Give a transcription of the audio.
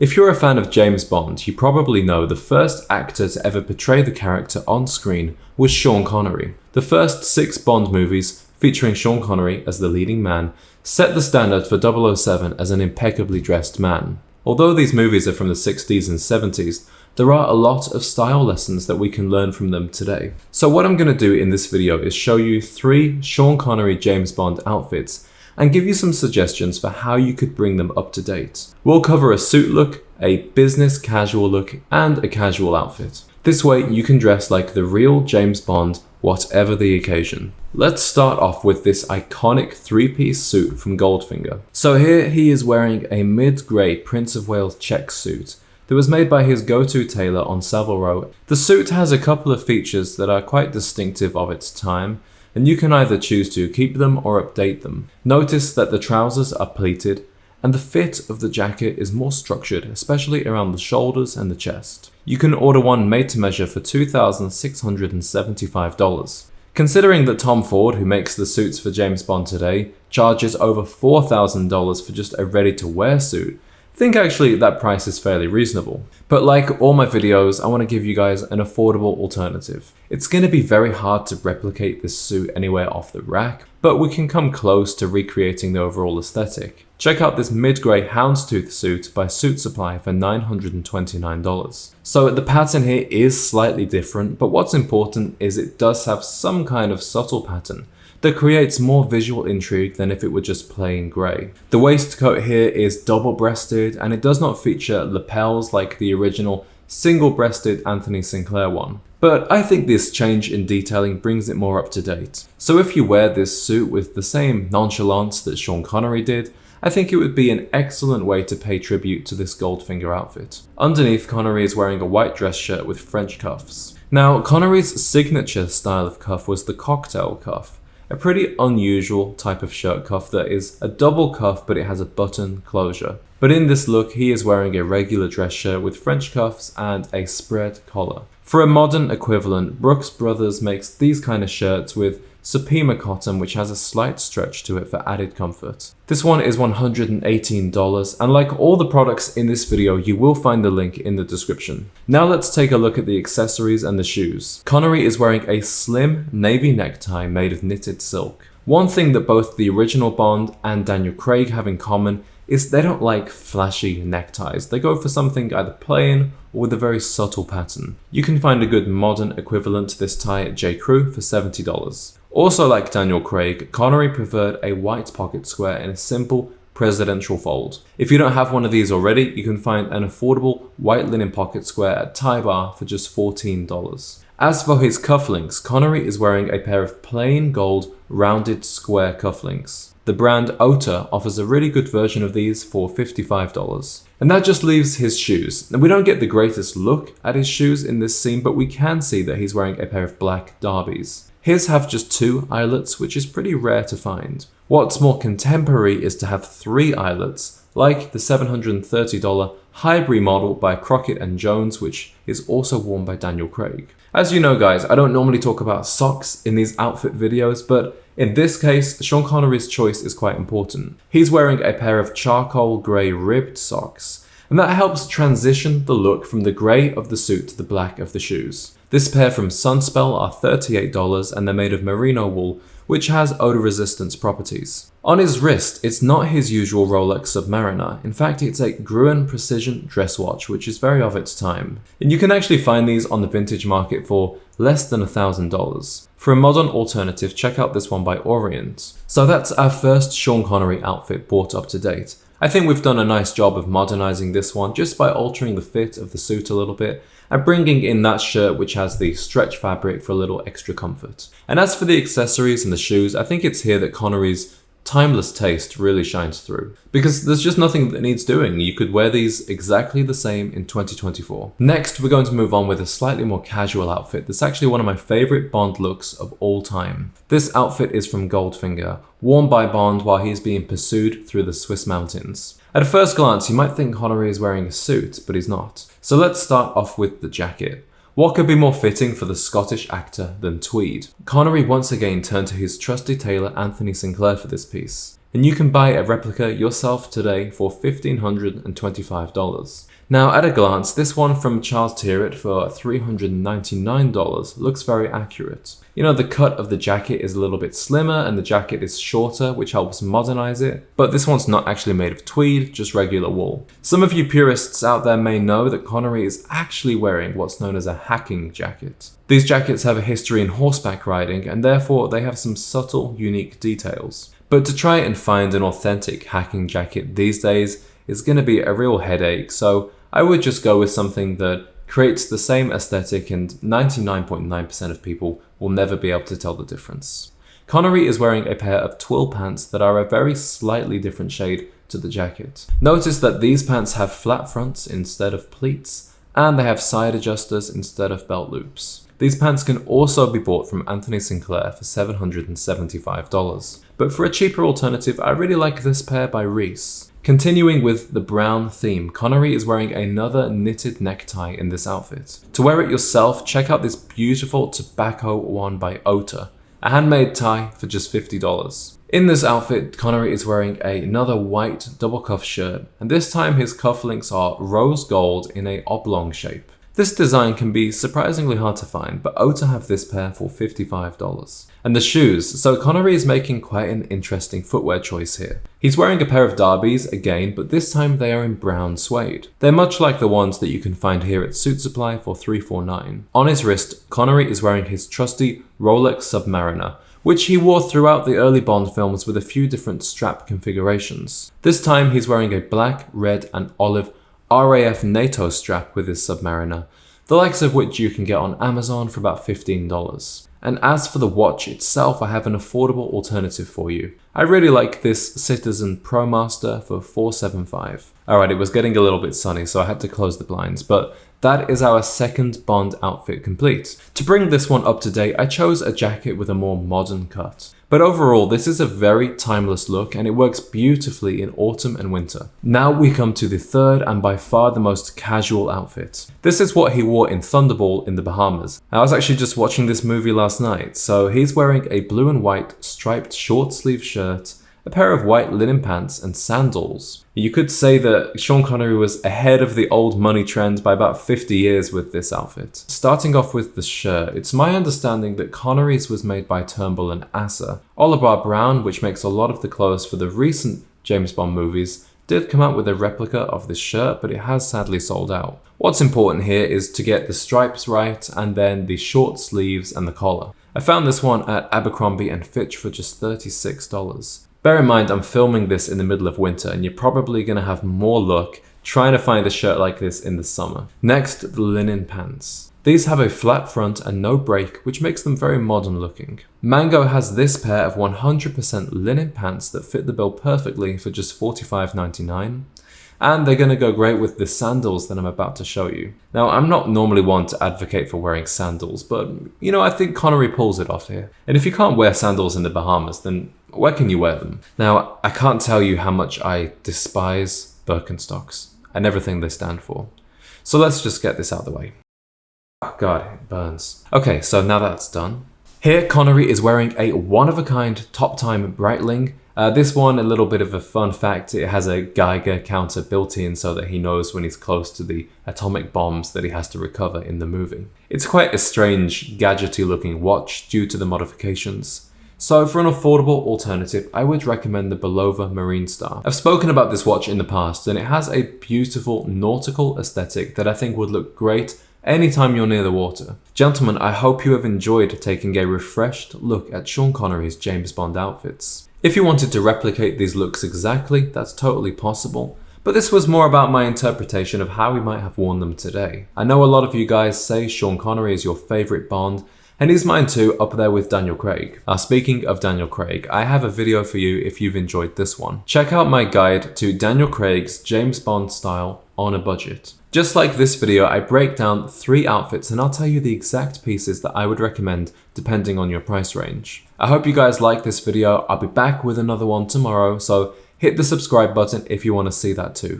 If you're a fan of James Bond, you probably know the first actor to ever portray the character on screen was Sean Connery. The first 6 Bond movies, featuring Sean Connery as the leading man, set the standard for 007 as an impeccably dressed man. Although these movies are from the 60s and 70s, there are a lot of style lessons that we can learn from them today. So what I'm going to do in this video is show you 3 Sean Connery James Bond outfits and give you some suggestions for how you could bring them up to date. We'll cover a suit look, a business casual look, and a casual outfit. This way you can dress like the real James Bond, whatever the occasion. Let's start off with this iconic 3-piece suit from Goldfinger. So here he is wearing a mid-grey Prince of Wales check suit that was made by his go-to tailor on Savile Row. The suit has a couple of features that are quite distinctive of its time, and you can either choose to keep them or update them. Notice that the trousers are pleated, and the fit of the jacket is more structured, especially around the shoulders and the chest. You can order one made to measure for $2,675. Considering that Tom Ford, who makes the suits for James Bond today, charges over $4,000 for just a ready-to-wear suit, I think actually that price is fairly reasonable. But like all my videos, I want to give you guys an affordable alternative. It's going to be very hard to replicate this suit anywhere off the rack, but we can come close to recreating the overall aesthetic. Check out this mid-grey houndstooth suit by Suit Supply for $929. So the pattern here is slightly different, but what's important is it does have some kind of subtle pattern that creates more visual intrigue than if it were just plain grey. The waistcoat here is double-breasted and it does not feature lapels like the original single-breasted Anthony Sinclair one. But I think this change in detailing brings it more up to date. So if you wear this suit with the same nonchalance that Sean Connery did, I think it would be an excellent way to pay tribute to this Goldfinger outfit. Underneath, Connery is wearing a white dress shirt with French cuffs. Now, Connery's signature style of cuff was the cocktail cuff, a pretty unusual type of shirt cuff that is a double cuff but it has a button closure. But in this look, he is wearing a regular dress shirt with French cuffs and a spread collar. For a modern equivalent, Brooks Brothers makes these kind of shirts with Supima cotton, which has a slight stretch to it for added comfort. This one is $118, and like all the products in this video, you will find the link in the description. Now let's take a look at the accessories and the shoes. Connery is wearing a slim navy necktie made of knitted silk. One thing that both the original Bond and Daniel Craig have in common is they don't like flashy neckties. They go for something either plain or with a very subtle pattern. You can find a good modern equivalent to this tie at J. Crew for $70. Also like Daniel Craig, Connery preferred a white pocket square in a simple presidential fold. If you don't have one of these already, you can find an affordable white linen pocket square at Tie Bar for just $14. As for his cufflinks, Connery is wearing a pair of plain gold rounded square cufflinks. The brand Ota offers a really good version of these for $55. And that just leaves his shoes. Now we don't get the greatest look at his shoes in this scene, but we can see that he's wearing a pair of black derbies. His have just 2 eyelets, which is pretty rare to find. What's more contemporary is to have 3 eyelets, like the $730 Highbury model by Crockett & Jones, which is also worn by Daniel Craig. As you know guys, I don't normally talk about socks in these outfit videos, but in this case, Sean Connery's choice is quite important. He's wearing a pair of charcoal grey ribbed socks, and that helps transition the look from the grey of the suit to the black of the shoes. This pair from Sunspell are $38 and they're made of merino wool, which has odor resistance properties. On his wrist, it's not his usual Rolex Submariner. In fact, it's a Gruen Precision dress watch, which is very of its time. And you can actually find these on the vintage market for less than $1,000. For a modern alternative, check out this one by Orient. So that's our first Sean Connery outfit brought up to date. I think we've done a nice job of modernizing this one just by altering the fit of the suit a little bit and bringing in that shirt which has the stretch fabric for a little extra comfort. And as for the accessories and the shoes, I think it's here that Connery's timeless taste really shines through. Because there's just nothing that needs doing. You could wear these exactly the same in 2024. Next, we're going to move on with a slightly more casual outfit that's actually one of my favorite Bond looks of all time. This outfit is from Goldfinger, worn by Bond while he is being pursued through the Swiss mountains. At a first glance, you might think Connery is wearing a suit, but he's not. So let's start off with the jacket. What could be more fitting for the Scottish actor than tweed? Connery once again turned to his trusty tailor Anthony Sinclair for this piece. and you can buy a replica yourself today for $1,525. Now, at a glance, this one from Charles Tyrwhitt for $399 looks very accurate. You know, the cut of the jacket is a little bit slimmer and the jacket is shorter, which helps modernize it, but this one's not actually made of tweed, just regular wool. Some of you purists out there may know that Connery is actually wearing what's known as a hacking jacket. These jackets have a history in horseback riding, and therefore they have some subtle, unique details. But to try and find an authentic hacking jacket these days is going to be a real headache, so I would just go with something that creates the same aesthetic and 99.9% of people will never be able to tell the difference. Connery is wearing a pair of twill pants that are a very slightly different shade to the jacket. Notice that these pants have flat fronts instead of pleats, and they have side adjusters instead of belt loops. These pants can also be bought from Anthony Sinclair for $775. But for a cheaper alternative, I really like this pair by Reese. Continuing with the brown theme, Connery is wearing another knitted necktie in this outfit. To wear it yourself, check out this beautiful tobacco one by Ota, a handmade tie for just $50. In this outfit, Connery is wearing another white double cuff shirt, and this time his cufflinks are rose gold in a oblong shape. This design can be surprisingly hard to find, but Ota have this pair for $55. And the shoes, so Connery is making quite an interesting footwear choice here. He's wearing a pair of Derbies again, but this time they are in brown suede. They're much like the ones that you can find here at Suit Supply for $349. On his wrist, Connery is wearing his trusty Rolex Submariner, which he wore throughout the early Bond films with a few different strap configurations. This time he's wearing a black, red and olive RAF NATO strap with his Submariner, the likes of which you can get on Amazon for about $15. And as for the watch itself, I have an affordable alternative for you. I really like this Citizen ProMaster for $475. Alright, it was getting a little bit sunny, so I had to close the blinds, but that is our second Bond outfit complete. To bring this one up to date, I chose a jacket with a more modern cut. But overall, this is a very timeless look and it works beautifully in autumn and winter. Now we come to the third and by far the most casual outfit. This is what he wore in Thunderball in the Bahamas. I was actually just watching this movie last night, so he's wearing a blue and white striped short sleeve shirt, a pair of white linen pants and sandals. You could say that Sean Connery was ahead of the old money trend by about 50 years with this outfit. Starting off with the shirt, it's my understanding that Connery's was made by Turnbull and Asser. Oliver Brown, which makes a lot of the clothes for the recent James Bond movies, did come out with a replica of this shirt, but it has sadly sold out. What's important here is to get the stripes right and then the short sleeves and the collar. I found this one at Abercrombie & Fitch for just $36. Bear in mind, I'm filming this in the middle of winter and you're probably going to have more luck trying to find a shirt like this in the summer. Next, the linen pants. These have a flat front and no break, which makes them very modern looking. Mango has this pair of 100% linen pants that fit the bill perfectly for just $45.99. And they're going to go great with the sandals that I'm about to show you. Now, I'm not normally one to advocate for wearing sandals, but you know, I think Connery pulls it off here. And if you can't wear sandals in the Bahamas, then where can you wear them? Now, I can't tell you how much I despise Birkenstocks and everything they stand for. So let's just get this out of the way. Oh God, it burns. Okay, so now that's done. Here, Connery is wearing a one-of-a-kind Top Time Breitling. This one, a little bit of a fun fact, it has a Geiger counter built in so that he knows when he's close to the atomic bombs that he has to recover in the movie. It's quite a strange, gadgety looking watch due to the modifications. So for an affordable alternative, I would recommend the Belova Marine Star. I've spoken about this watch in the past and it has a beautiful nautical aesthetic that I think would look great anytime you're near the water. Gentlemen, I hope you have enjoyed taking a refreshed look at Sean Connery's James Bond outfits. If you wanted to replicate these looks exactly, that's totally possible, but this was more about my interpretation of how we might have worn them today. I know a lot of you guys say Sean Connery is your favourite Bond, and he's mine too, up there with Daniel Craig. Speaking of Daniel Craig, I have a video for you if you've enjoyed this one. Check out my guide to Daniel Craig's James Bond style on a budget. Just like this video, I break down 3 outfits and I'll tell you the exact pieces that I would recommend depending on your price range. I hope you guys like this video. I'll be back with another one tomorrow, so hit the subscribe button if you want to see that too.